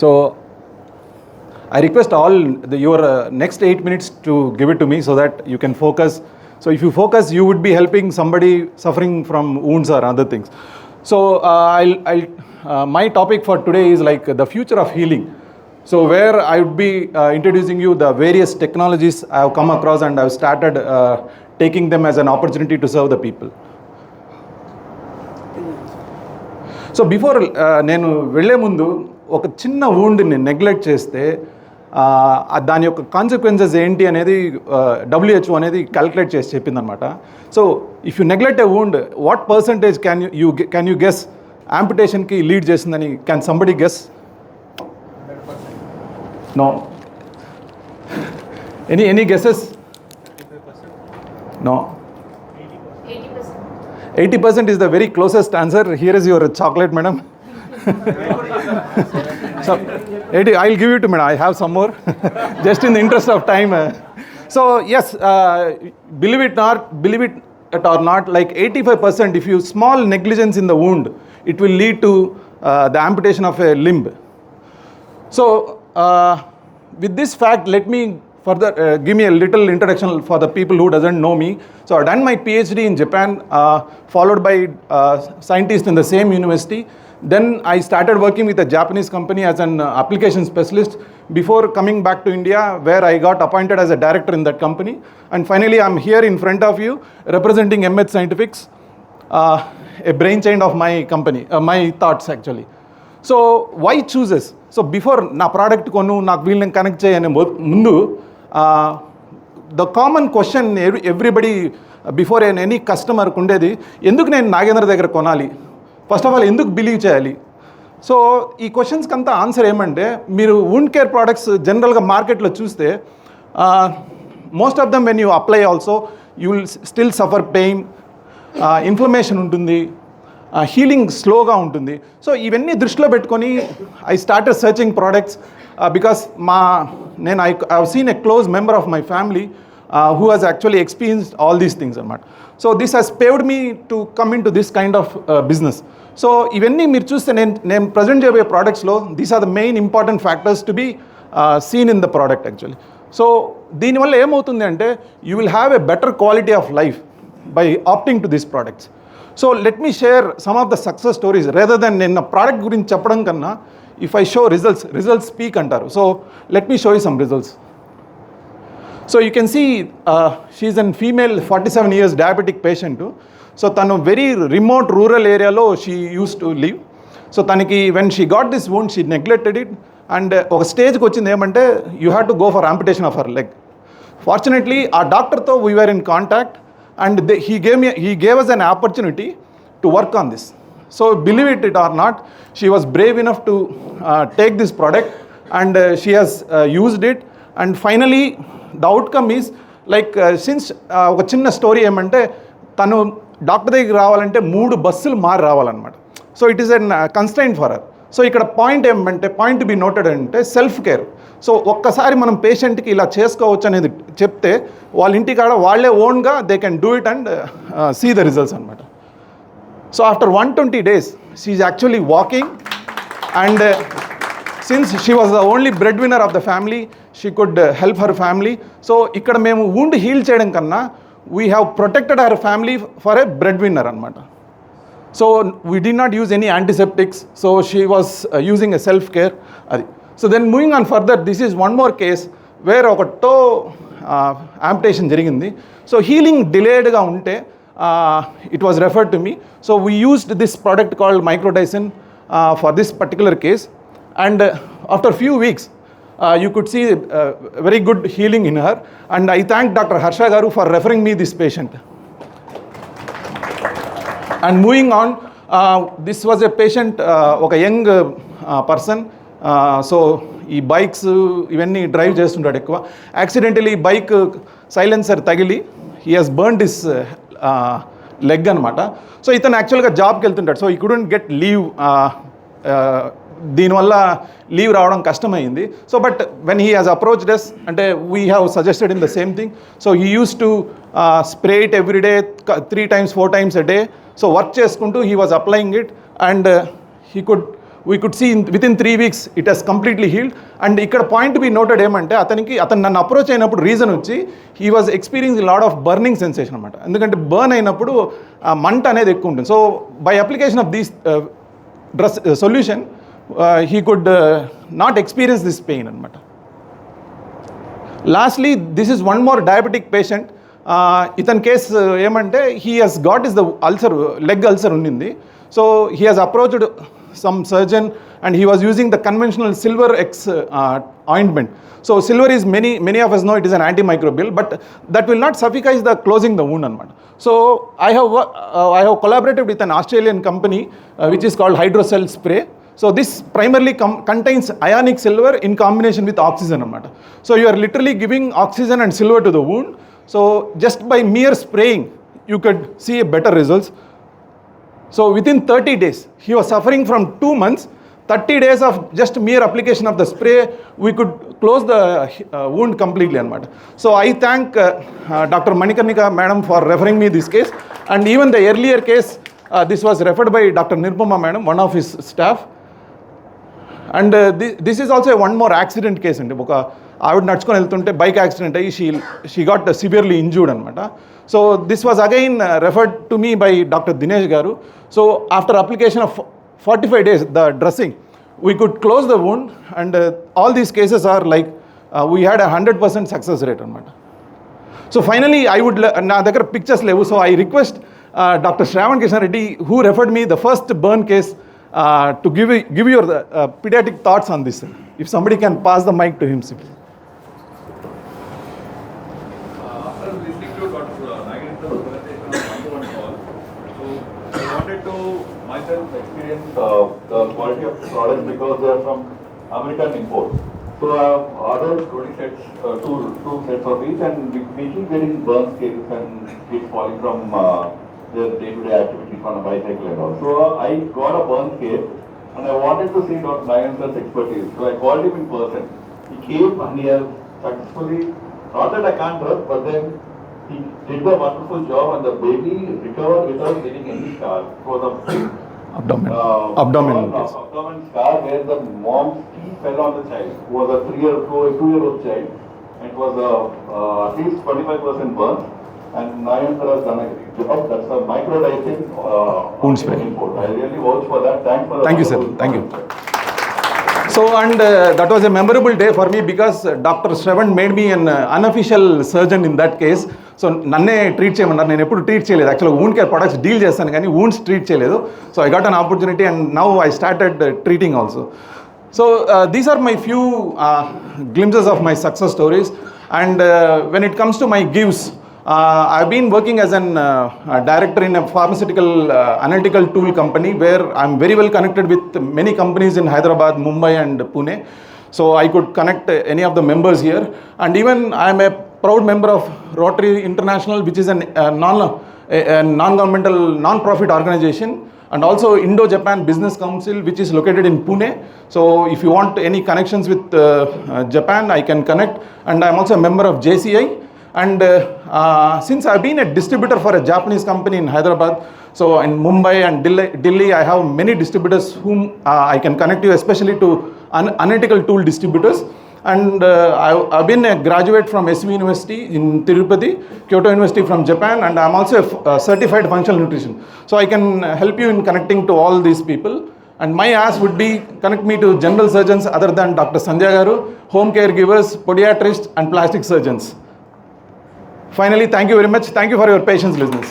So I request all your next 8 minutes to give it to me so that you can focus. So if you focus, you would be helping somebody suffering from wounds or other things. So my topic for today is like the future of healing. So where I would be introducing you the various technologies I have come across, and I have started taking them as an opportunity to serve the people. So before నేను వెళ్ళే ముందు ఒక చిన్న వూండ్ని neglect చేస్తే దాని యొక్క consequences ఏంటి అనేది WHO అనేది క్యాలిక్యులేట్ చేసి చెప్పిందనమాట. So if you neglect a wound, what percentage can you guess యాంపిటేషన్కి లీడ్ చేసిందని? Can somebody guess? No. Any guesses? No. 80% is the very closest answer. Here is your chocolate, madam. So, I'll give you to madam. I have some more, just in the interest of time. So, yes, believe it or not, like 85%, if you small negligence in the wound, it will lead to the amputation of a limb. So, with this fact, let me further give me a little introduction for the people who doesn't know me. So I've done my PhD in Japan, followed by scientists in the same university. Then I started working with a Japanese company as an application specialist before coming back to India, where I got appointed as a director in that company. And finally, I'm here in front of you representing MH Scientifics, a brainchild of my company, my thoughts actually. So why chooses? So before na product konu నాకు వీళ్ళని connect చేయనే ముందు the common question everybody before any కస్టమర్కి ఉండేది, ఎందుకు నేను నాగేంద్ర దగ్గర కొనాలి? ఫస్ట్ ఆఫ్ ఆల్ ఎందుకు బిలీవ్ చేయాలి? సో ఈ క్వశ్చన్స్కి అంతా ఆన్సర్ ఏమంటే, మీరు వూండ్ కేర్ ప్రోడక్ట్స్ జనరల్గా మార్కెట్లో చూస్తే most of them when you apply also you will still suffer pain, inflammation ఉంటుంది, హీలింగ్ స్లోగా ఉంటుంది. సో ఇవన్నీ దృష్టిలో పెట్టుకొని I started searching products because నేను I have seen a close member of my family who has actually experienced all these things అన్నమాట. So this has paved me to come into this kind of business. So ఇవన్నీ మీరు చూస్తే నేను present చేయబోయే ప్రోడక్ట్స్లో these are the main important factors to be seen in the product actually. So దీనివల్ల ఏమవుతుంది అంటే, you will have a better quality of life by opting to this products. So let me share some of the success stories rather than నేను ప్రోడక్ట్ గురించి చెప్పడం కన్నా, if I show results speak అంటారు. So let me show you some results. So you can see she is an female 47 years diabetic patient. So తను very remote rural ఏరియాలో she use to live. So తనకి when she got this wound she neglected it, and ఒక స్టేజ్కి వచ్చింది ఏమంటే you have to go for amputation of her leg. Fortunately ఆ డాక్టర్తో we were in contact, and he gave us an opportunity to work on this. So believe it or not, she was brave enough to take this product, and she has used it, and finally the outcome is like since oka chinna story emante, tanu doctor దగ్గరికి రావాలంటే 3 బస్సులు మారి రావాలన్నమాట. So it is an constraint for her. So ఇక్కడ point be noted అంటే self care. So ఒక్కసారి మనం పేషెంట్కి ఇలా చేసుకోవచ్చు అనేది చెప్తే, వాళ్ళ ఇంటికాడ వాళ్ళే ఓన్గా they can do it and see the results అనమాట. So after 120 days she is actually walking, and since she was the only bread winner of the family, she could help her family. So ఇక్కడ మేము wound heal చేయడం కన్నా we have protected her family for a bread winner అనమాట. So we did not use any antiseptics, so she was using a self care adi. So then moving on further, this is one more case where oka toe amputation jarigindi. So healing delayed ga unte it was referred to me. So we used this product called Microdicin for this particular case, and after few weeks you could see very good healing in her, and I thank Dr. Harsha Garu for referring me this patient. And moving on, this was a patient, oka young person. So ఈ bikes ఇవన్నీ drive చేస్తుంటాడు ఎక్కువ. Accidentally bike silencer తగిలి he has burned his leg అనమాట. So ఇతను యాక్చువల్గా జాబ్కి వెళ్తుంటాడు. సో ఈ కుడెంట్ గెట్ లీవ్, దీనివల్ల లీవ్ రావడం కష్టమైంది. So but when he has approached us, అంటే we have suggested in the same thing. So he used to spray it every day 3 times 4 times a day. So work చేసుకుంటూ he was applying it, and he could we could see within 3 weeks it has completely healed. And ఇక్కడ point be noted ఏమంటే అతను నన్ను approach అయినప్పుడు reason వచ్చి he was experience lot of burning sensation అనమాట. ఎందుకంటే burn అయినప్పుడు మంట అనేది ఎక్కువ ఉంటుంది. So by application of these dress solution he could not experience this pain అనమాట. Lastly this is one more diabetic patient. ఇతని కేసు ఏమంటే he has got is the ulcer, leg ulcer ఉండింది. So he has approached some surgeon and he was using the conventional silver X ointment. So silver is many of us know it is an antimicrobial, but that will not suffice the closing the wound అనమాట. So I have collaborated with an Australian company which is called Hydrocell Spray. So this primarily contains ionic silver in combination with oxygen అనమాట. So you are literally giving oxygen and silver to the wound. So just by mere spraying you could see a better results. So within 30 days, he was suffering from 2 months. 30 days of just mere application of the spray, we could close the wound completely anamata. So I thank Dr. Manikarnika madam for referring me this case, and even the earlier case, this was referred by Dr. Nirupama madam, one of his staff. And this is also one more accident case andi. Oka ఆవిడ నడుచుకొని వెళ్తుంటే bike accident అయ్యి she got severely injured అనమాట. So this was again referred to me by doctor Dinesh గారు. So after application of 45 days the dressing, we could close the wound, and all these cases are like we had a 100% success rate అనమాట. So finally I would, నా దగ్గర pictures లేవు, so I request doctor Shravan Kishan Reddy who referred me the first burn case to give your pediatric thoughts on this. If somebody can pass the mic to him simply. Experience the quality of products because they are from American import. So I have ordered 20 sets, two sets of each, and we keep getting burn cases and kids falling from their day-to-day activities on a bicycle and all. So I got a burn case and I wanted to see Dr. Nayan's expertise. So I called him in person. He came and he has successfully, not that I can't trust, but then he did a wonderful job and the baby recovered without getting any scar. It was a abdomen scar where the mom's teeth fell on the child, who was a 2-year-old child. It was at least 25% burn, and Nayan has done a great job. That's a microdicing wound spray import. I really vouch for that. Thank you sir, thank you. So and that was a memorable day for me because Dr. Shravan made me an unofficial surgeon in that case. So నన్నే treat చేయమన్నారు. నేను ఎప్పుడు treat చేయలేదు, యాక్చువల్గా wound care products deal చేస్తాను కానీ wounds treat చేయలేదు. So I got an opportunity and now I started treating also. So these are my few glimpses of my success stories. And when it comes to my gives, I've been working as an director in a pharmaceutical analytical tool company where I'm very well connected with many companies in Hyderabad, Mumbai and Pune. So I could connect any of the members here. And even I'm a proud member of Rotary International, which is a non-governmental, non-profit organization, and also Indo-Japan Business Council, which is located in Pune. So if you want any connections with Japan, I can connect. And I'm also a member of JCI. And since I've been a distributor for a Japanese company in Hyderabad, so in Mumbai and Delhi, I have many distributors whom I can connect you, especially to analytical tool distributors. And I've been a graduate from SV University in Tirupati, Kyoto University from Japan, and I'm also a certified functional nutrition. So I can help you in connecting to all these people. And my ask would be connect me to general surgeons other than Dr. Sandhya Garu, home caregivers, podiatrists and plastic surgeons. Finally, thank you very much. Thank you for your patience, listeners.